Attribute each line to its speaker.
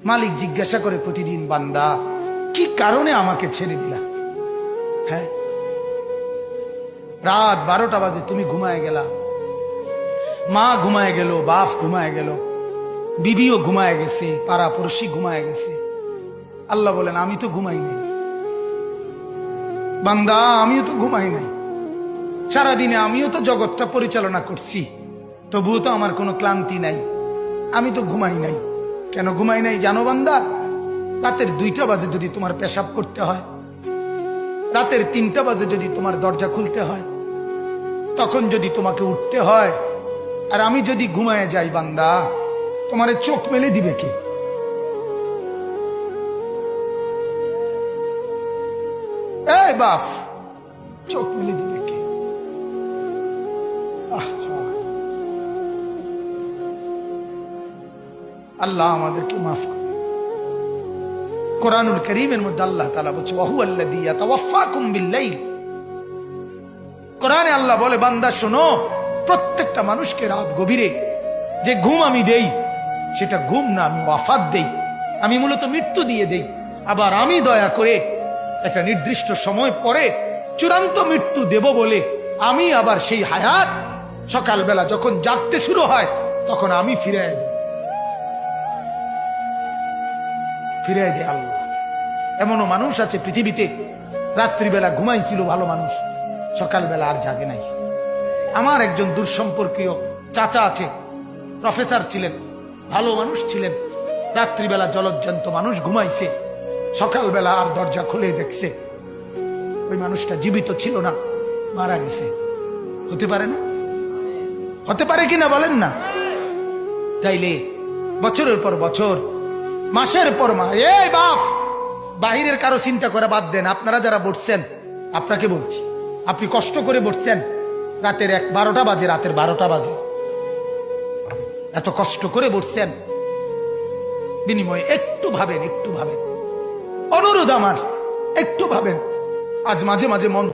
Speaker 1: মালিক জিজ্ঞাসা করে প্রতিদিন, বান্দা কি কারণে আমাকে ছেড়ে দিলা? হ্যাঁ, রাত 12টা বাজে তুমি ঘুমায় গেলা, মা ঘুমায় গেল, বাপ ঘুমায় গেল, বিবিও ঘুমায় গেছে, পাড়া পড়শি ঘুমায় গেছে। আল্লাহ বলেন আমি তো ঘুমাই নাই বান্দা, আমিও তো ঘুমাই নাই। সারাদিনে আমিও তো জগৎটা পরিচালনা করছি, তবুও তো আমার কোনো ক্লান্তি নাই, আমি তো ঘুমাই নাই। কেন ঘুমাই নাই জানো বান্দা? রাতের 2টা বাজে যদি তোমার পেশাব করতে হয়, রাতের 3টা বাজে যদি তোমার দরজা খুলতে হয়, তখন যদি তোমাকে উঠতে হয়, আর আমি যদি ঘুমায় যাই বান্দা, তোমারে চোখ মেলে দিবে কে? এই বাপ, চোখ মেলে দিবে কে? আল্লাহ আমাদেরকে মাফ করে। কোরআনুল কারীমের মধ্যে আল্লাহ তাআলা বলছে ওয়াহুয়াল্লাযী ইয়াতাওয়াফাকুম বিল্লাইল। কোরআনে আল্লাহ বলে, বান্দা শোনো, প্রত্যেকটা মানুষকে রাত গভীরে যে ঘুম আমি দেই, সেটা ঘুম না, আমি ওয়াফাত দেই, আমি মূলত মৃত্যু দিয়ে দেই। আবার আমি দয়া করে একটা নির্দিষ্ট সময় পরে চূড়ান্ত মৃত্যু দেব বলে আমি আবার সেই হায়াত সকালবেলা যখন জাগতে শুরু হয় তখন আমি ফিরাই দেয় আল্লাহ। এমনও মানুষ আছে পৃথিবীতে, রাত্রিবেলা ঘুমাইছিল ভালো মানুষ, সকালবেলা আর জাগে নাই। আমার একজন দূরসম্পর্কীয় চাচা আছে, প্রফেসর ছিলেন, ভালো মানুষ ছিলেন, রাত্রিবেলা জলজ্জান্ত মানুষ ঘুমাইছে, সকালবেলা আর দরজা খুলে দেখছে ওই মানুষটা জীবিত ছিল না, মারা গেছে। হতে পারে না? হতে পারে কিনা বলেন না? তাইলে বছরের পর বছর, মাসের পর মাস, এই বাপ, বাহিরের কারো চিন্তা করে বাদ দেন। আপনারা যারা বসছেন, আপনাকে বলছি, আপনি কষ্ট করে বসছেন, রাতের 12টা বাজে, রাতের 12টা বাজে, এত কষ্ট করে বসছেন, বিনিময়ে একটু ভাবেন, একটু ভাবেন, অনুরোধ আমার, একটু ভাবেন। আজ মাঝে মাঝে মন